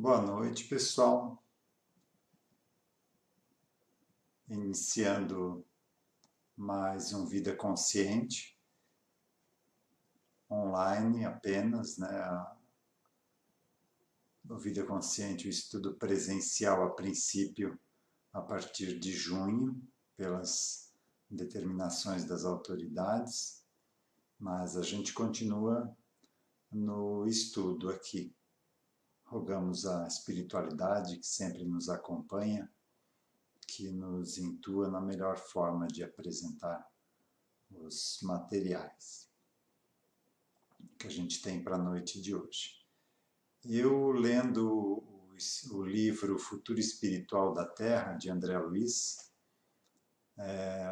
Boa noite, pessoal. Iniciando mais um Vida Consciente, online apenas, né? O Vida Consciente, o estudo presencial a princípio, a partir de junho, pelas determinações das autoridades, mas a gente continua no estudo aqui. Rogamos a espiritualidade que sempre nos acompanha, que nos intua na melhor forma de apresentar os materiais que a gente tem para a noite de hoje. Eu lendo o livro Futuro Espiritual da Terra, de André Luiz,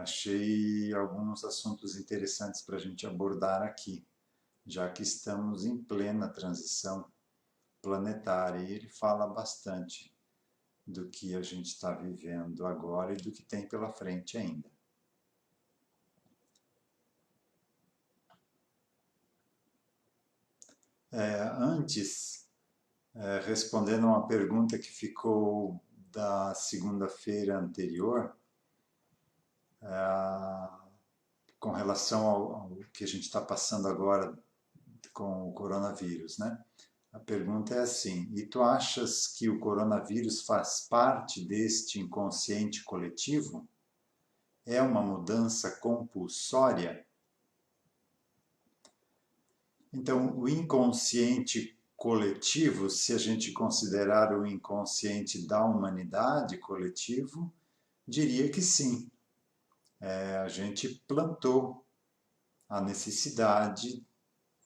achei alguns assuntos interessantes para a gente abordar aqui, já que estamos em plena transição planetária e ele fala bastante do que a gente está vivendo agora e do que tem pela frente ainda. Antes, respondendo a uma pergunta que ficou da segunda-feira anterior, com relação ao que a gente está passando agora com o coronavírus, né? A pergunta é assim: e tu achas que o coronavírus faz parte deste inconsciente coletivo? É uma mudança compulsória? Então, o inconsciente coletivo, se a gente considerar o inconsciente da humanidade coletivo, diria que sim. A gente plantou a necessidade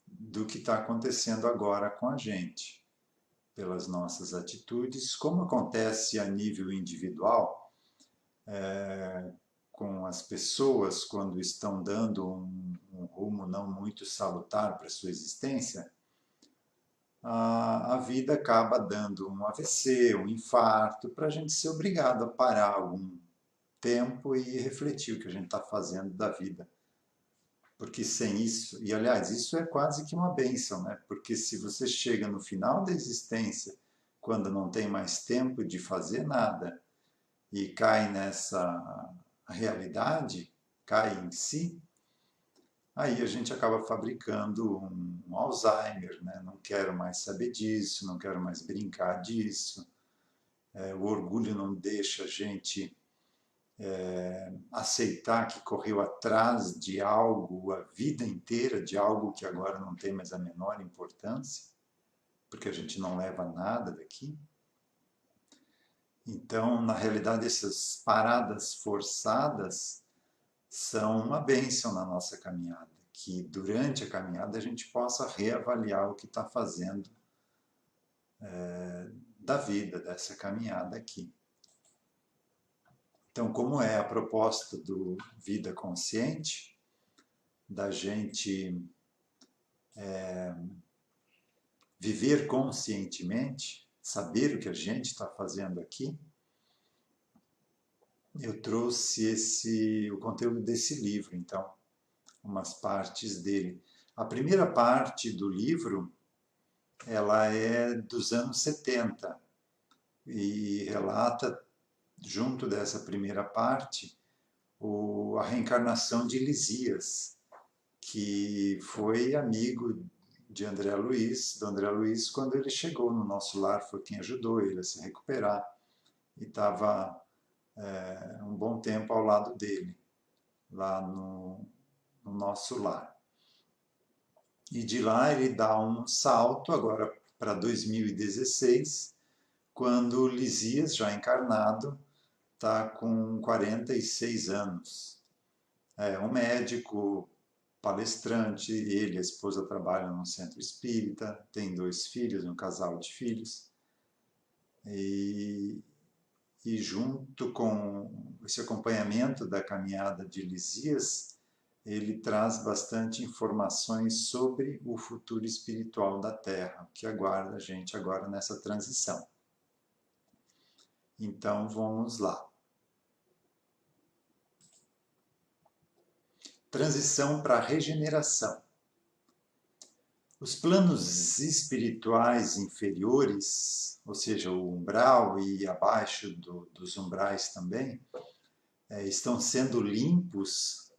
do que está acontecendo agora com a gente, pelas nossas atitudes, como acontece a nível individual, com as pessoas quando estão dando um rumo não muito salutar para a sua existência, a vida acaba dando um AVC, um infarto, para a gente ser obrigado a parar algum tempo e refletir o que a gente está fazendo da vida. Porque sem isso, e aliás, isso é quase que uma bênção, né? Porque se você chega no final da existência, quando não tem mais tempo de fazer nada, e cai nessa realidade, cai em si, aí a gente acaba fabricando um Alzheimer, né? Não quero mais saber disso, não quero mais brincar disso. O orgulho não deixa a gente aceitar que correu atrás de algo a vida inteira, de algo que agora não tem mais a menor importância, porque a gente não leva nada daqui. Então, na realidade, essas paradas forçadas são uma bênção na nossa caminhada, que durante a caminhada a gente possa reavaliar o que está fazendo da vida, dessa caminhada aqui. Então, como é a proposta do Vida Consciente, da gente viver conscientemente, saber o que a gente está fazendo aqui, eu trouxe o conteúdo desse livro, então, umas partes dele. A primeira parte do livro, ela é dos anos 70 e relata, junto dessa primeira parte, a reencarnação de Lisias, que foi amigo de André Luiz, do André Luiz, quando ele chegou no nosso lar, foi quem ajudou ele a se recuperar e estava um bom tempo ao lado dele, lá no nosso lar. E de lá ele dá um salto agora para 2016, quando Lisias, já encarnado, está com 46 anos. É um médico, palestrante, ele e a esposa trabalham no centro espírita, tem 2 filhos, um casal de filhos. E junto com esse acompanhamento da caminhada de Lisias, ele traz bastante informações sobre o futuro espiritual da Terra, que aguarda a gente agora nessa transição. Então vamos lá. Transição para regeneração. Os planos espirituais inferiores, ou seja, o umbral e abaixo dos umbrais também, estão sendo limpos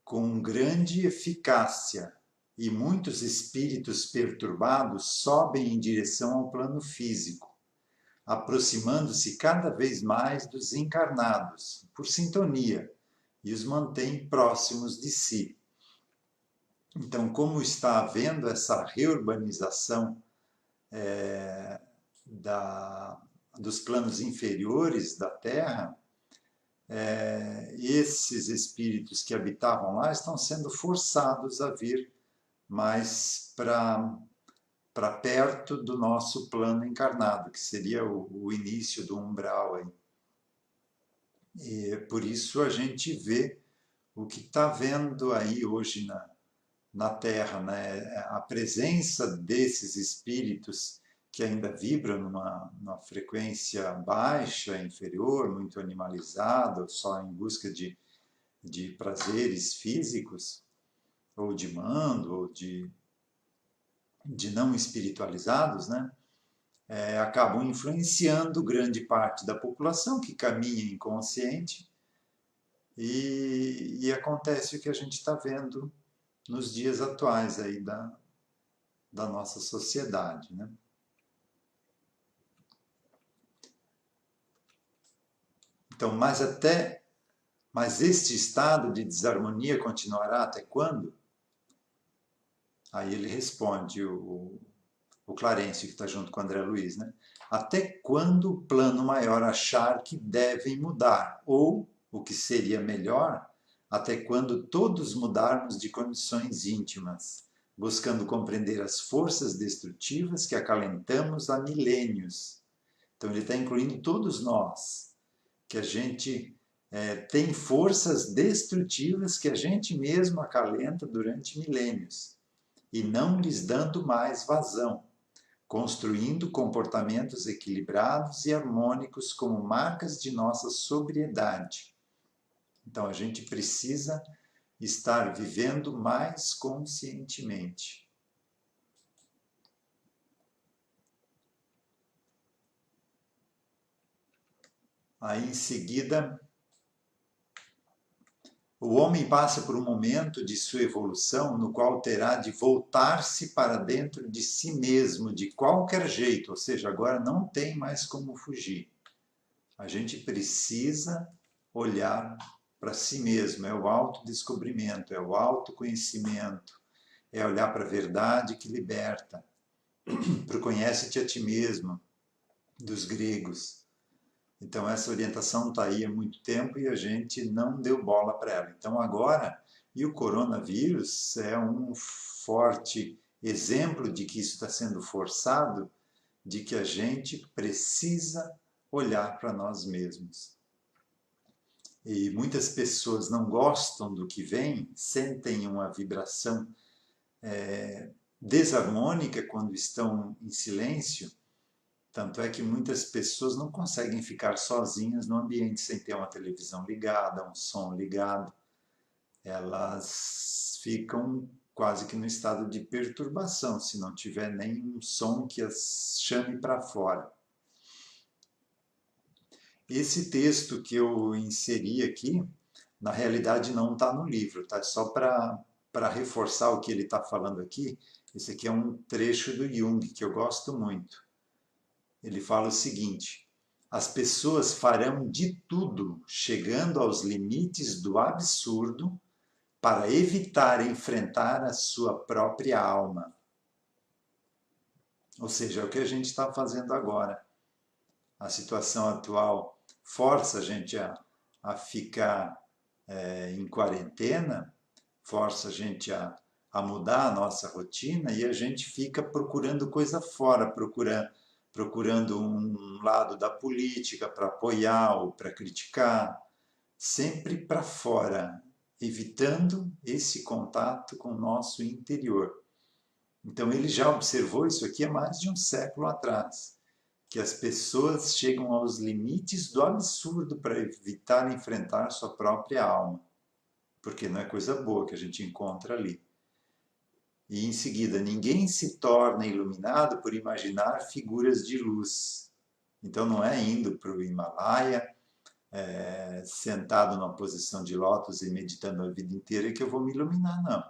com grande eficácia e muitos espíritos perturbados sobem em direção ao plano físico, aproximando-se cada vez mais dos encarnados, por sintonia, e os mantém próximos de si. Então, como está havendo essa reurbanização dos planos inferiores da Terra, esses espíritos que habitavam lá estão sendo forçados a vir mais para perto do nosso plano encarnado, que seria o início do umbral aí. E por isso a gente vê o que está vendo aí hoje na Terra, né? A presença desses espíritos que ainda vibram numa frequência baixa, inferior, muito animalizada, só em busca de prazeres físicos, ou de mando, ou de não espiritualizados, né? Acabam influenciando grande parte da população que caminha inconsciente e acontece o que a gente está vendo nos dias atuais aí da nossa sociedade, né? Então, mas este estado de desarmonia continuará até quando? Aí ele responde, o Clarencio, que está junto com o André Luiz, né? Até quando o plano maior achar que devem mudar? Ou, o que seria melhor, até quando todos mudarmos de condições íntimas, buscando compreender as forças destrutivas que acalentamos há milênios. Então ele está incluindo todos nós, que a gente tem forças destrutivas que a gente mesmo acalenta durante milênios, e não lhes dando mais vazão, construindo comportamentos equilibrados e harmônicos como marcas de nossa sobriedade. Então a gente precisa estar vivendo mais conscientemente. Aí em seguida, o homem passa por um momento de sua evolução no qual terá de voltar-se para dentro de si mesmo de qualquer jeito, ou seja, agora não tem mais como fugir. A gente precisa olhar para si mesmo, é o autodescobrimento, é o autoconhecimento, é olhar para a verdade que liberta, para o conhece-te a ti mesmo, dos gregos. Então essa orientação está aí há muito tempo e a gente não deu bola para ela. Então agora, e o coronavírus é um forte exemplo de que isso está sendo forçado, de que a gente precisa olhar para nós mesmos. E muitas pessoas não gostam do que vem, sentem uma vibração desarmônica quando estão em silêncio. Tanto é que muitas pessoas não conseguem ficar sozinhas no ambiente sem ter uma televisão ligada, um som ligado. Elas ficam quase que no estado de perturbação, se não tiver nenhum som que as chame para fora. Esse texto que eu inseri aqui, na realidade não está no livro, tá? Só para reforçar o que ele está falando aqui. Esse aqui é um trecho do Jung que eu gosto muito. Ele fala o seguinte: as pessoas farão de tudo, chegando aos limites do absurdo, para evitar enfrentar a sua própria alma. Ou seja, é o que a gente está fazendo agora. A situação atual força a gente a ficar em quarentena, força a gente a mudar a nossa rotina e a gente fica procurando coisa fora, procurando um lado da política para apoiar ou para criticar, sempre para fora, evitando esse contato com o nosso interior. Então ele já observou isso aqui há mais de um século atrás, que as pessoas chegam aos limites do absurdo para evitar enfrentar sua própria alma, porque não é coisa boa que a gente encontra ali. E em seguida, ninguém se torna iluminado por imaginar figuras de luz. Então não é indo para o Himalaia, sentado numa posição de lótus e meditando a vida inteira que eu vou me iluminar, não.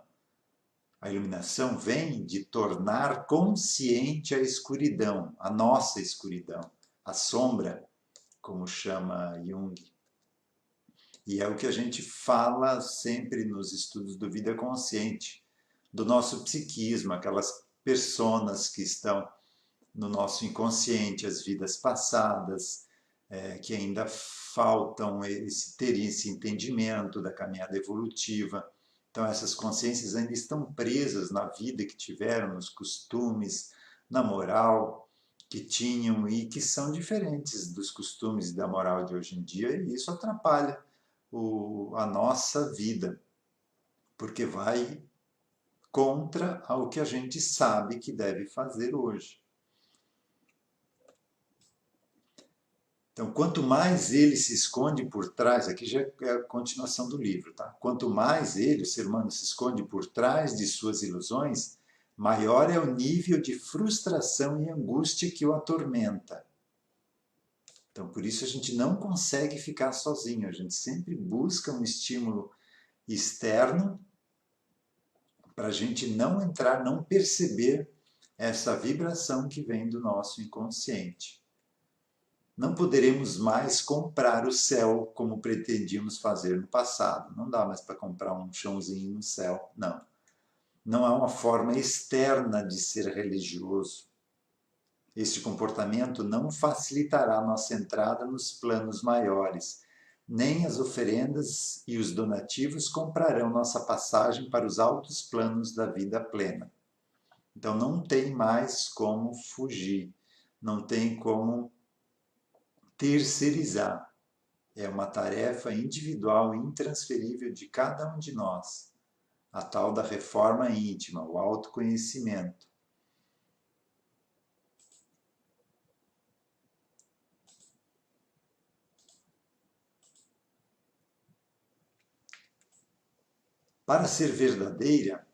A iluminação vem de tornar consciente a escuridão, a nossa escuridão, a sombra, como chama Jung. E é o que a gente fala sempre nos estudos do Vida Consciente, do nosso psiquismo, aquelas personas que estão no nosso inconsciente, as vidas passadas, que ainda faltam ter esse entendimento da caminhada evolutiva. Então, essas consciências ainda estão presas na vida que tiveram, nos costumes, na moral que tinham e que são diferentes dos costumes e da moral de hoje em dia, e isso atrapalha a nossa vida, porque vai contra o que a gente sabe que deve fazer hoje. Então, quanto mais ele se esconde por trás, aqui já é a continuação do livro, tá? Quanto mais ele, o ser humano, se esconde por trás de suas ilusões, maior é o nível de frustração e angústia que o atormenta. Então, por isso a gente não consegue ficar sozinho, a gente sempre busca um estímulo externo para a gente não entrar, não perceber essa vibração que vem do nosso inconsciente. Não poderemos mais comprar o céu como pretendíamos fazer no passado. Não dá mais para comprar um chãozinho no céu, não. Não há uma forma externa de ser religioso. Este comportamento não facilitará nossa entrada nos planos maiores, nem as oferendas e os donativos comprarão nossa passagem para os altos planos da vida plena. Então não tem mais como fugir, não tem como terceirizar. É uma tarefa individual e intransferível de cada um de nós. A tal da reforma íntima, o autoconhecimento. Para ser verdadeira,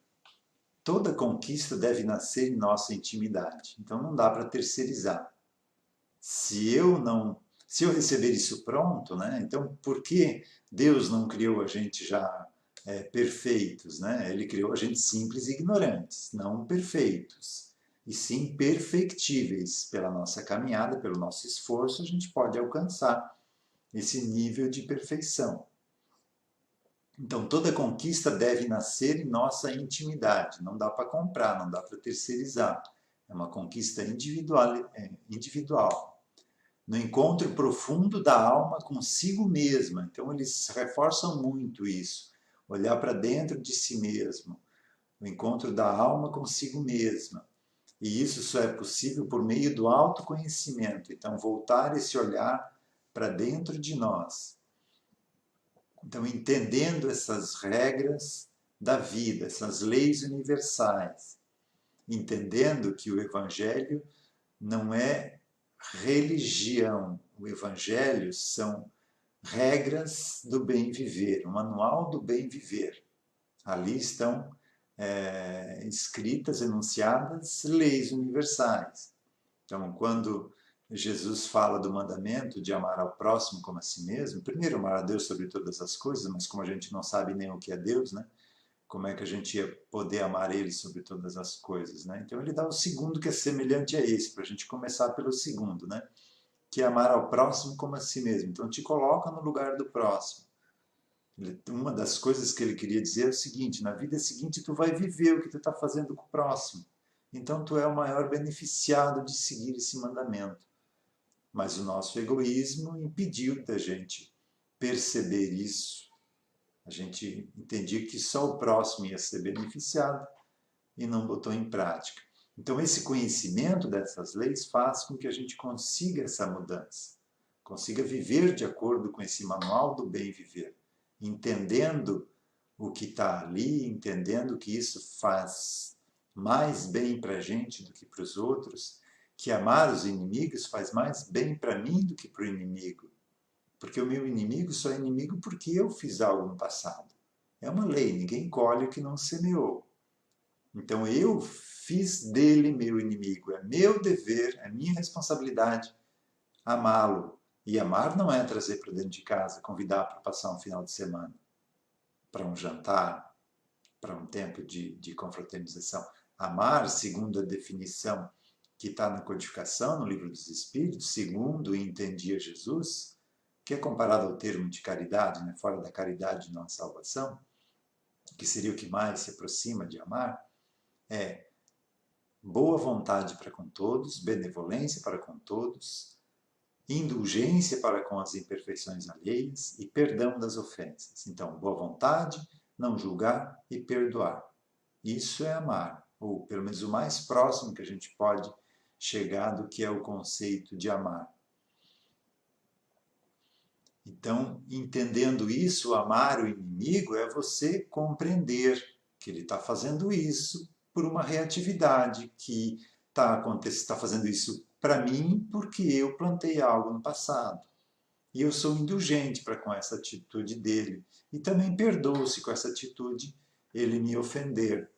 toda conquista deve nascer em nossa intimidade. Então não dá para terceirizar. Se eu receber isso pronto, né? Então por que Deus não criou a gente já perfeitos, né? Ele criou a gente simples e ignorantes, não perfeitos, e sim perfectíveis. Pela nossa caminhada, pelo nosso esforço, a gente pode alcançar esse nível de perfeição. Então, toda conquista deve nascer em nossa intimidade. Não dá para comprar, não dá para terceirizar. É uma conquista individual. No encontro profundo da alma consigo mesma. Então, eles reforçam muito isso. Olhar para dentro de si mesmo. O encontro da alma consigo mesma. E isso só é possível por meio do autoconhecimento. Então, voltar esse olhar para dentro de nós. Então, entendendo essas regras da vida, essas leis universais, entendendo que o Evangelho não é religião, o Evangelho são regras do bem viver, o manual do bem viver. Ali estão escritas, enunciadas leis universais. Então, quando Jesus fala do mandamento de amar ao próximo como a si mesmo, primeiro amar a Deus sobre todas as coisas, mas como a gente não sabe nem o que é Deus, né? Como é que a gente ia poder amar Ele sobre todas as coisas, né? Então ele dá o segundo que é semelhante a esse, para a gente começar pelo segundo, né? Que é amar ao próximo como a si mesmo. Então te coloca no lugar do próximo. Uma das coisas que ele queria dizer é o seguinte: na vida seguinte tu vai viver o que tu está fazendo com o próximo. Então tu é o maior beneficiado de seguir esse mandamento. Mas o nosso egoísmo impediu da gente perceber isso. A gente entendia que só o próximo ia ser beneficiado e não botou em prática. Então, esse conhecimento dessas leis faz com que a gente consiga essa mudança, consiga viver de acordo com esse manual do bem viver, entendendo o que está ali, entendendo que isso faz mais bem para a gente do que para os outros, que amar os inimigos faz mais bem para mim do que para o inimigo. Porque o meu inimigo só é inimigo porque eu fiz algo no passado. É uma lei, ninguém colhe o que não semeou. Então eu fiz dele meu inimigo. É meu dever, é minha responsabilidade amá-lo. E amar não é trazer para dentro de casa, convidar para passar um final de semana, para um jantar, para um tempo de confraternização. Amar, segundo a definição que está na codificação, no Livro dos Espíritos, segundo entendia Jesus, que é comparado ao termo de caridade, né? Fora da caridade não há salvação, que seria o que mais se aproxima de amar, é boa vontade para com todos, benevolência para com todos, indulgência para com as imperfeições alheias e perdão das ofensas. Então, boa vontade, não julgar e perdoar. Isso é amar, ou pelo menos o mais próximo que a gente pode chegar do que é o conceito de amar. Então, entendendo isso, amar o inimigo é você compreender que ele está fazendo isso por uma reatividade, que está fazendo isso para mim porque eu plantei algo no passado. E eu sou indulgente para com essa atitude dele. E também perdoo se com essa atitude ele me ofender.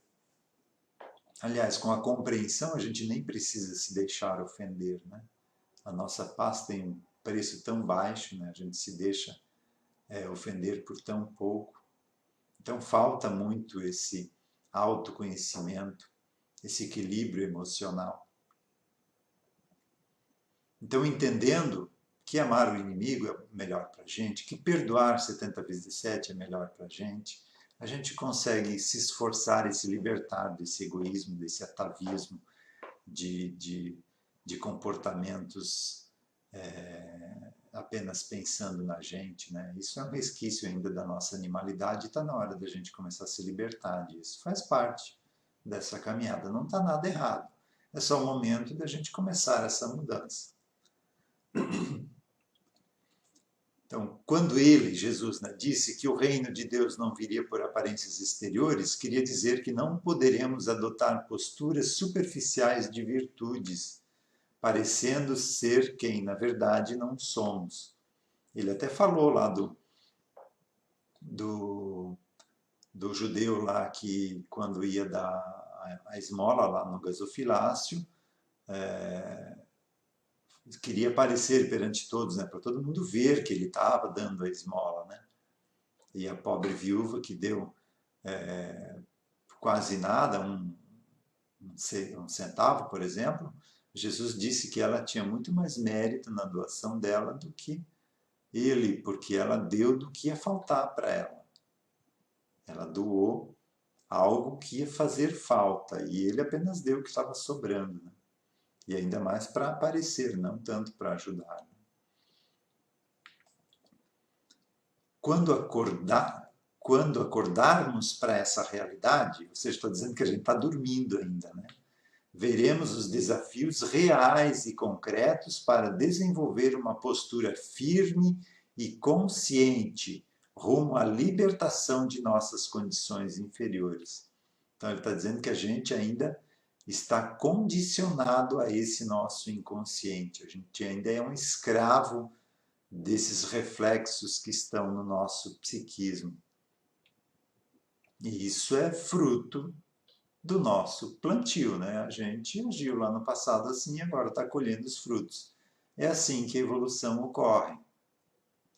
Aliás, com a compreensão a gente nem precisa se deixar ofender, né? A nossa paz tem um preço tão baixo, né? A gente se deixa ofender por tão pouco. Então falta muito esse autoconhecimento, esse equilíbrio emocional. Então, entendendo que amar o inimigo é melhor para a gente, que perdoar 70 vezes 7 é melhor para a gente consegue se esforçar e se libertar desse egoísmo, desse atavismo, de comportamentos apenas pensando na gente, né? Isso é um resquício ainda da nossa animalidade e está na hora da gente começar a se libertar disso. Faz parte dessa caminhada, não está nada errado. É só o momento da gente começar essa mudança. Então, quando ele, Jesus, né, disse que o reino de Deus não viria por aparências exteriores, queria dizer que não poderemos adotar posturas superficiais de virtudes, parecendo ser quem, na verdade, não somos. Ele até falou lá do judeu lá que, quando ia dar a esmola lá no gasofilácio, queria aparecer perante todos, né, para todo mundo ver que ele estava dando a esmola, né? E a pobre viúva que deu quase nada, um centavo, por exemplo, Jesus disse que ela tinha muito mais mérito na doação dela do que ele, porque ela deu do que ia faltar para ela. Ela doou algo que ia fazer falta e ele apenas deu o que estava sobrando, né? E ainda mais para aparecer, não tanto para ajudar. Quando acordarmos para essa realidade, ou seja, estou dizendo que a gente está dormindo ainda, né? Veremos os desafios reais e concretos para desenvolver uma postura firme e consciente rumo à libertação de nossas condições inferiores. Então, ele está dizendo que a gente ainda está condicionado a esse nosso inconsciente. A gente ainda é um escravo desses reflexos que estão no nosso psiquismo. E isso é fruto do nosso plantio, né? A gente agiu lá no passado assim e agora está colhendo os frutos. É assim que a evolução ocorre.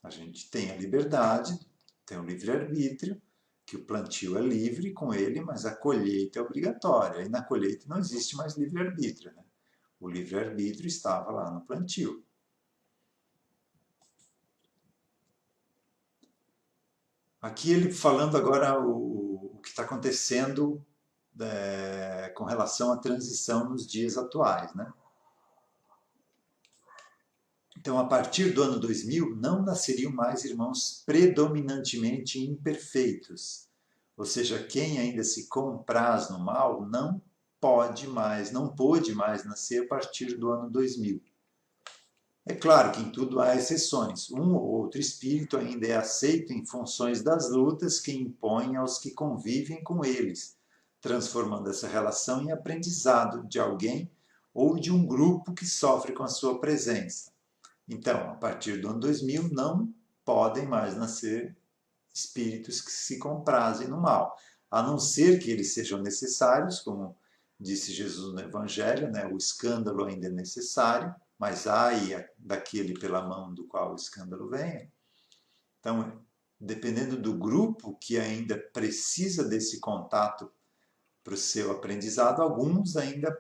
A gente tem a liberdade, tem o livre-arbítrio, que o plantio é livre com ele, mas a colheita é obrigatória. E na colheita não existe mais livre-arbítrio, né? O livre-arbítrio estava lá no plantio. Aqui ele falando agora o que está acontecendo com relação à transição nos dias atuais, né? Então, a partir do ano 2000, não nasceriam mais irmãos predominantemente imperfeitos. Ou seja, quem ainda se compraz no mal não pôde mais nascer a partir do ano 2000. É claro que em tudo há exceções. Um ou outro espírito ainda é aceito em funções das lutas que impõem aos que convivem com eles, transformando essa relação em aprendizado de alguém ou de um grupo que sofre com a sua presença. Então, a partir do ano 2000, não podem mais nascer espíritos que se comprazem no mal. a não ser que eles sejam necessários, como disse Jesus no Evangelho, né? O escândalo ainda é necessário, mas ai daquele pela mão do qual o escândalo venha. Então, dependendo do grupo que ainda precisa desse contato para o seu aprendizado, alguns ainda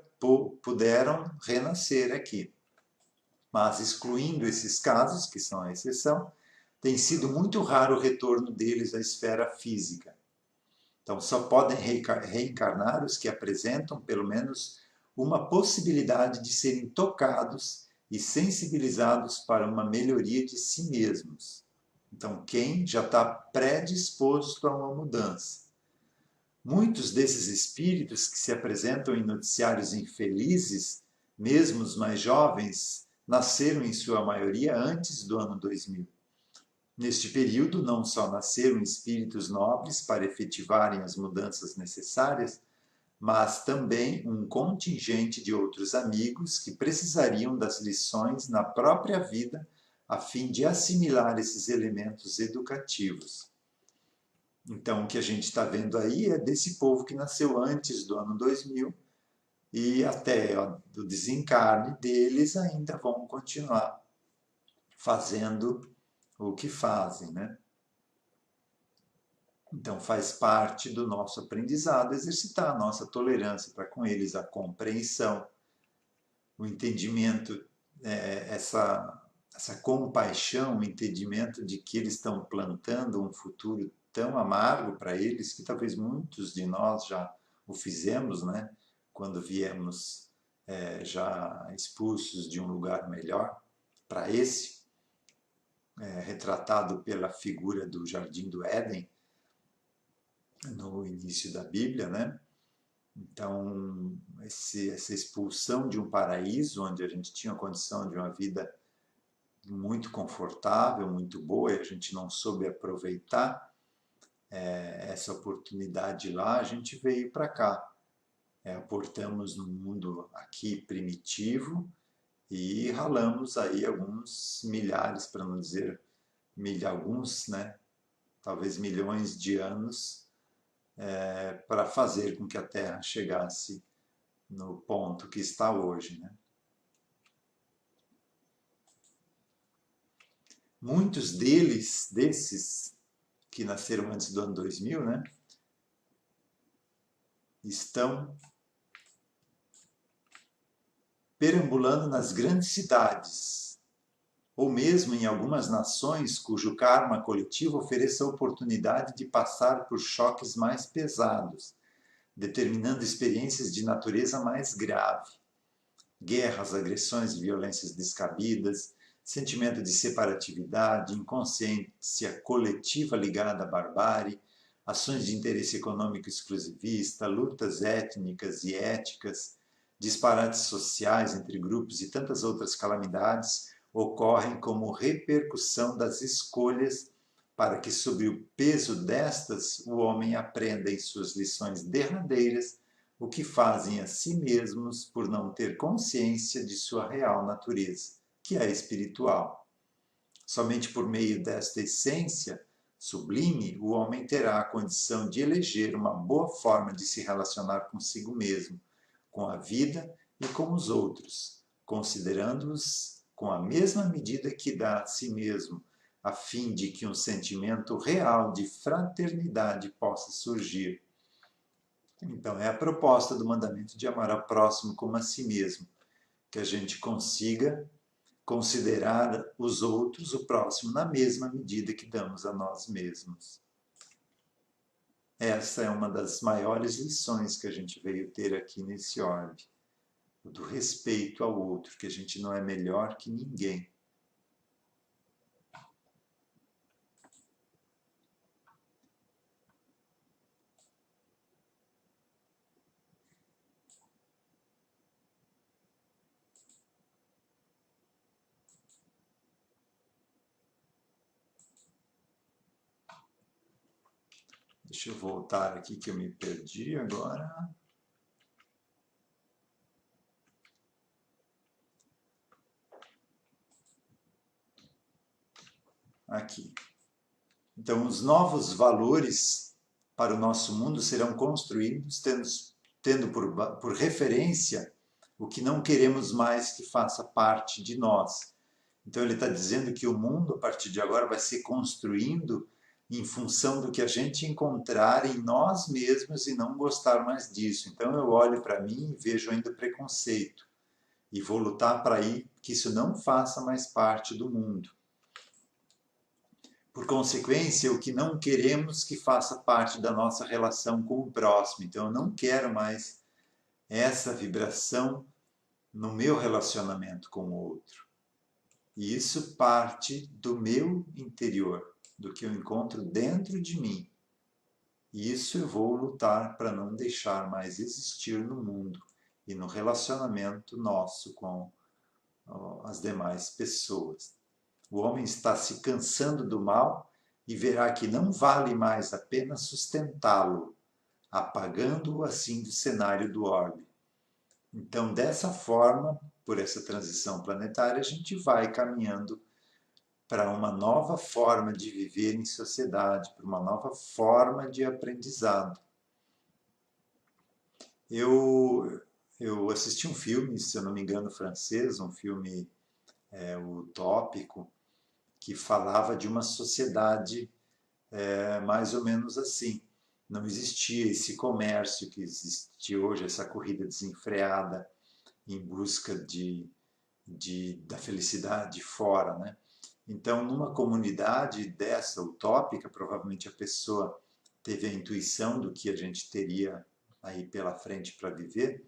puderam renascer aqui. Mas, excluindo esses casos, que são a exceção, tem sido muito raro o retorno deles à esfera física. Então, só podem reencarnar os que apresentam, pelo menos, uma possibilidade de serem tocados e sensibilizados para uma melhoria de si mesmos. Então, quem já está predisposto a uma mudança. Muitos desses espíritos que se apresentam em noticiários infelizes, mesmo os mais jovens, nasceram em sua maioria antes do ano 2000. Neste período, não só nasceram espíritos nobres para efetivarem as mudanças necessárias, mas também um contingente de outros amigos que precisariam das lições na própria vida a fim de assimilar esses elementos educativos. Então, o que a gente está vendo aí é desse povo que nasceu antes do ano 2000 e até o desencarne deles ainda vão continuar fazendo o que fazem, né? Então, faz parte do nosso aprendizado exercitar a nossa tolerância para com eles, a compreensão, o entendimento, essa compaixão, o entendimento de que eles estão plantando um futuro tão amargo para eles, que talvez muitos de nós já o fizemos, né? Quando viemos já expulsos de um lugar melhor para esse, retratado pela figura do Jardim do Éden, no início da Bíblia, né? Então, essa expulsão de um paraíso, onde a gente tinha a condição de uma vida muito confortável, muito boa, e a gente não soube aproveitar essa oportunidade lá, a gente veio para cá. Aportamos no mundo aqui primitivo e ralamos aí alguns milhares, para não dizer alguns, né? Talvez milhões de anos, para fazer com que a Terra chegasse no ponto que está hoje, né? Muitos desses que nasceram antes do ano 2000, né, estão perambulando nas grandes cidades, ou mesmo em algumas nações cujo karma coletivo ofereça a oportunidade de passar por choques mais pesados, determinando experiências de natureza mais grave. Guerras, agressões e violências descabidas, sentimento de separatividade, inconsciência coletiva ligada à barbárie, ações de interesse econômico exclusivista, lutas étnicas e éticas, disparates sociais entre grupos e tantas outras calamidades ocorrem como repercussão das escolhas para que, sob o peso destas, o homem aprenda em suas lições derradeiras o que fazem a si mesmos por não ter consciência de sua real natureza, que é espiritual. Somente por meio desta essência sublime, o homem terá a condição de eleger uma boa forma de se relacionar consigo mesmo, com a vida e com os outros, considerando-os com a mesma medida que dá a si mesmo, a fim de que um sentimento real de fraternidade possa surgir. Então, é a proposta do mandamento de amar ao próximo como a si mesmo, que a gente consiga considerar os outros, o próximo, na mesma medida que damos a nós mesmos. Essa é uma das maiores lições que a gente veio ter aqui nesse orbe, do respeito ao outro, que a gente não é melhor que ninguém. Deixa eu voltar aqui que eu me perdi agora. Aqui. Então, os novos valores para o nosso mundo serão construídos tendo por referência o que não queremos mais que faça parte de nós. Então ele está dizendo que o mundo, a partir de agora, vai se construindo em função do que a gente encontrar em nós mesmos e não gostar mais disso. Então eu olho para mim e vejo ainda preconceito. E vou lutar para que isso não faça mais parte do mundo. Por consequência, o que não queremos que faça parte da nossa relação com o próximo. Então eu não quero mais essa vibração no meu relacionamento com o outro. E isso parte do meu interior, do que eu encontro dentro de mim. E isso eu vou lutar para não deixar mais existir no mundo e no relacionamento nosso com as demais pessoas. O homem está se cansando do mal e verá que não vale mais a pena sustentá-lo, apagando-o assim do cenário do orbe. Então, dessa forma, por essa transição planetária, a gente vai caminhando para uma nova forma de viver em sociedade, para uma nova forma de aprendizado. Eu assisti um filme, se eu não me engano, francês, um filme utópico, que falava de uma sociedade mais ou menos assim. Não existia esse comércio que existe hoje, essa corrida desenfreada em busca da felicidade fora, né? Então, numa comunidade dessa utópica, provavelmente a pessoa teve a intuição do que a gente teria aí pela frente para viver.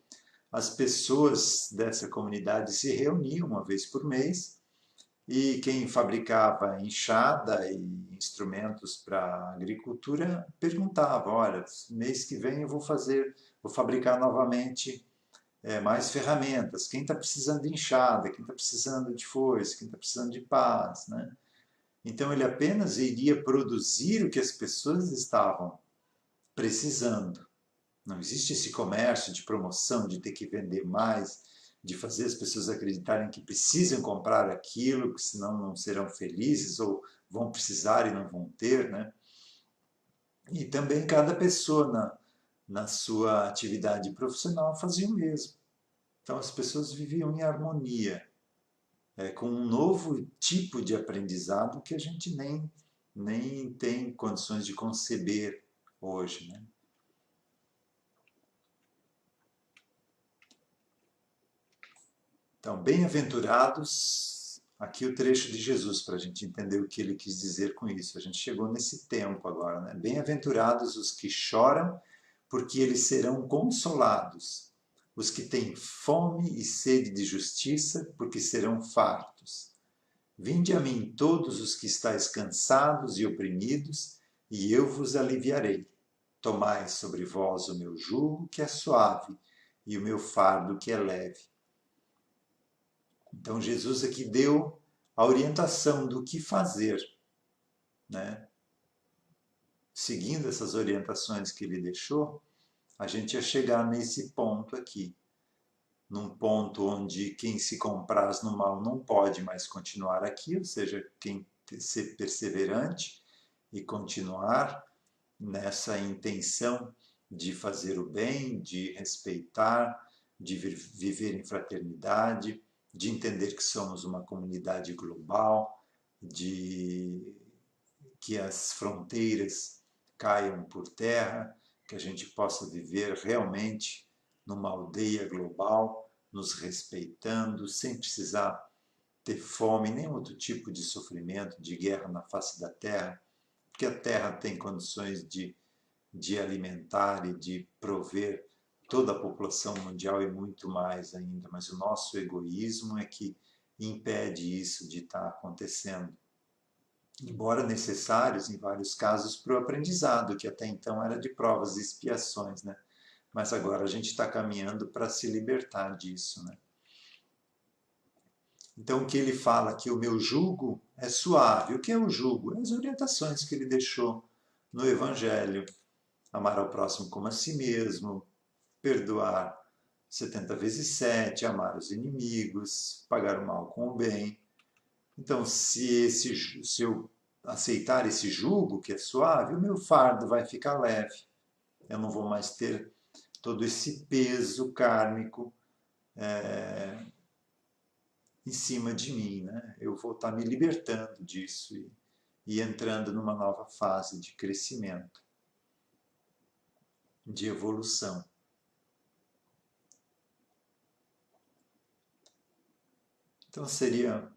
As pessoas dessa comunidade se reuniam uma vez por mês e quem fabricava enxada e instrumentos para agricultura perguntava: olha, mês que vem eu vou fabricar novamente mais ferramentas. Quem está precisando de enxada, quem está precisando de foice, quem está precisando de pás, né? Então ele apenas iria produzir o que as pessoas estavam precisando. Não existe esse comércio de promoção, de ter que vender mais, de fazer as pessoas acreditarem que precisam comprar aquilo, porque senão não serão felizes ou vão precisar e não vão ter, né? E também cada pessoa na sua atividade profissional fazia o mesmo. Então as pessoas viviam em harmonia, com um novo tipo de aprendizado que a gente nem tem condições de conceber hoje, né? Então, bem-aventurados, aqui o trecho de Jesus, para a gente entender o que ele quis dizer com isso. A gente chegou nesse tempo agora, né? Bem-aventurados os que choram, porque eles serão consolados. Os que têm fome e sede de justiça, porque serão fartos. Vinde a mim todos os que estáis cansados e oprimidos, e eu vos aliviarei. Tomai sobre vós o meu jugo, que é suave, e o meu fardo, que é leve. Então Jesus aqui deu a orientação do que fazer, né? Seguindo essas orientações que ele deixou, a gente ia chegar nesse ponto aqui. Num ponto onde quem se compraz no mal não pode mais continuar aqui, ou seja, quem ser perseverante e continuar nessa intenção de fazer o bem, de respeitar, de viver em fraternidade, de entender que somos uma comunidade global, de que as fronteiras caiam por terra, que a gente possa viver realmente numa aldeia global, nos respeitando, sem precisar ter fome, nem outro tipo de sofrimento, de guerra na face da terra, porque a terra tem condições de alimentar e de prover toda a população mundial e muito mais ainda, mas o nosso egoísmo é que impede isso de estar acontecendo. Embora necessários em vários casos para o aprendizado, que até então era de provas e expiações, né? Mas agora a gente está caminhando para se libertar disso, né? Então o que ele fala que o meu jugo é suave. O que é o jugo? As orientações que ele deixou no Evangelho. Amar ao próximo como a si mesmo, perdoar 70 vezes 7, amar os inimigos, pagar o mal com o bem. Então, se eu aceitar esse jugo que é suave, o meu fardo vai ficar leve. Eu não vou mais ter todo esse peso kármico em cima de mim, né? Eu vou estar me libertando disso e entrando numa nova fase de crescimento, de evolução. Então seria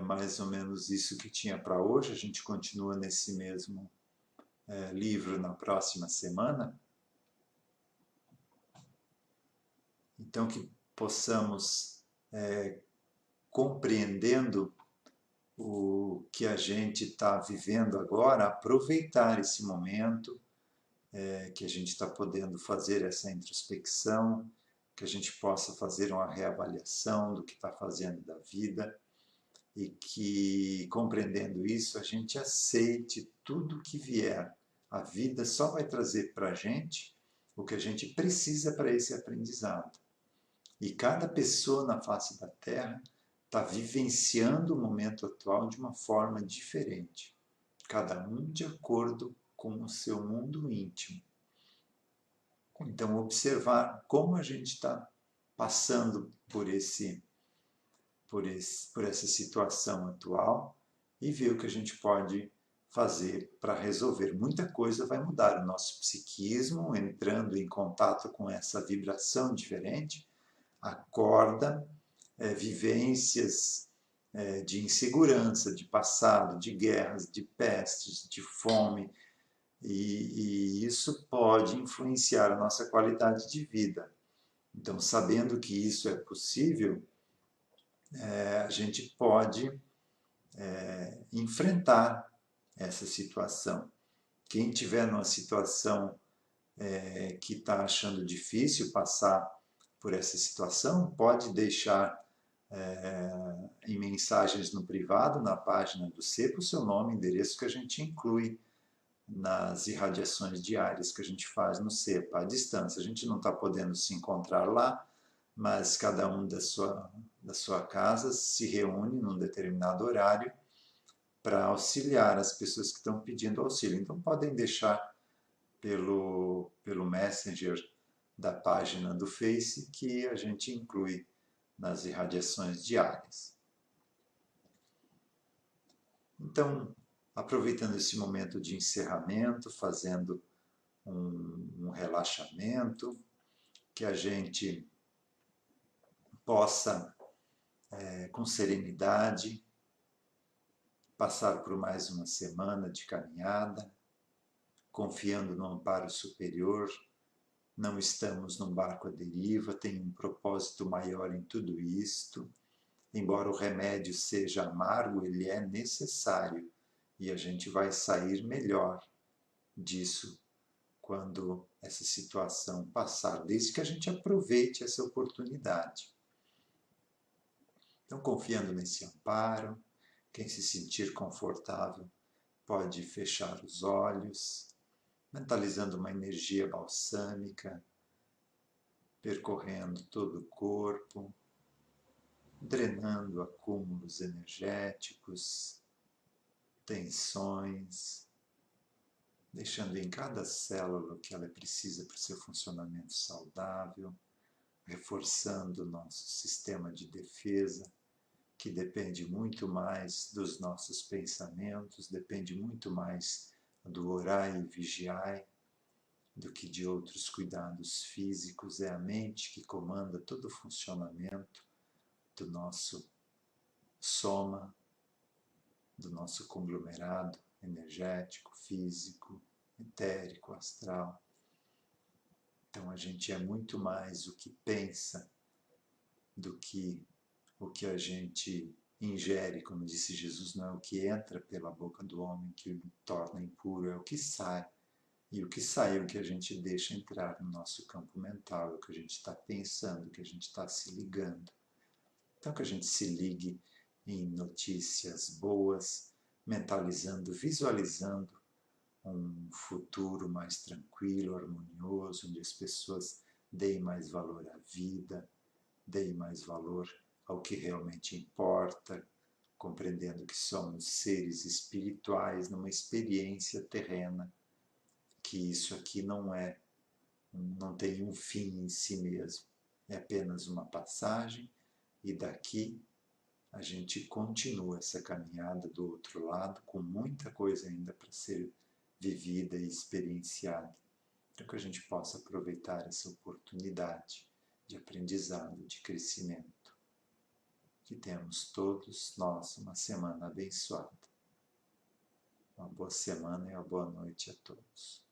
mais ou menos isso que tinha para hoje. A gente continua nesse mesmo livro na próxima semana. Então que possamos, compreendendo o que a gente está vivendo agora, aproveitar esse momento, que a gente está podendo fazer essa introspecção, que a gente possa fazer uma reavaliação do que está fazendo da vida e que, compreendendo isso, a gente aceite tudo que vier. A vida só vai trazer para a gente o que a gente precisa para esse aprendizado. E cada pessoa na face da Terra está vivenciando o momento atual de uma forma diferente, cada um de acordo com o seu mundo íntimo. Então, observar como a gente está passando por essa situação atual e ver o que a gente pode fazer para resolver. Muita coisa vai mudar o nosso psiquismo, entrando em contato com essa vibração diferente, acorda vivências de insegurança, de passado, de guerras, de pestes, de fome, e isso pode influenciar a nossa qualidade de vida. Então, sabendo que isso é possível, a gente pode enfrentar essa situação. Quem tiver numa situação que está achando difícil passar por essa situação, pode deixar em mensagens no privado, na página do CEPA, o seu nome, endereço, que a gente inclui nas irradiações diárias que a gente faz no CEPA, à distância. A gente não está podendo se encontrar lá, mas cada um da sua casa se reúne num determinado horário para auxiliar as pessoas que estão pedindo auxílio. Então podem deixar pelo Messenger da página do Face que a gente inclui nas irradiações diárias. Então, aproveitando esse momento de encerramento, fazendo um relaxamento, que a gente possa, com serenidade, passar por mais uma semana de caminhada, confiando no amparo superior. Não estamos num barco à deriva, tem um propósito maior em tudo isto. Embora o remédio seja amargo, ele é necessário e a gente vai sair melhor disso quando essa situação passar, desde que a gente aproveite essa oportunidade. Então, confiando nesse amparo, quem se sentir confortável pode fechar os olhos, mentalizando uma energia balsâmica, percorrendo todo o corpo, drenando acúmulos energéticos, tensões, deixando em cada célula o que ela precisa para o seu funcionamento saudável, reforçando o nosso sistema de defesa, que depende muito mais dos nossos pensamentos, depende muito mais do orai e vigiai, do que de outros cuidados físicos. É a mente que comanda todo o funcionamento do nosso soma, do nosso conglomerado energético, físico, etérico, astral. Então a gente é muito mais o que pensa do que o que a gente ingere, como disse Jesus, não é o que entra pela boca do homem que o torna impuro, é o que sai. E o que sai é o que a gente deixa entrar no nosso campo mental, é o que a gente está pensando, o que a gente está se ligando. Então que a gente se ligue em notícias boas, mentalizando, visualizando um futuro mais tranquilo, harmonioso, onde as pessoas deem mais valor à vida, deem mais valor ao que realmente importa, compreendendo que somos seres espirituais numa experiência terrena, que isso aqui não tem um fim em si mesmo, é apenas uma passagem e daqui a gente continua essa caminhada do outro lado com muita coisa ainda para ser vivida e experienciada, para que a gente possa aproveitar essa oportunidade de aprendizado, de crescimento. Que temos todos nós uma semana abençoada. Uma boa semana e uma boa noite a todos.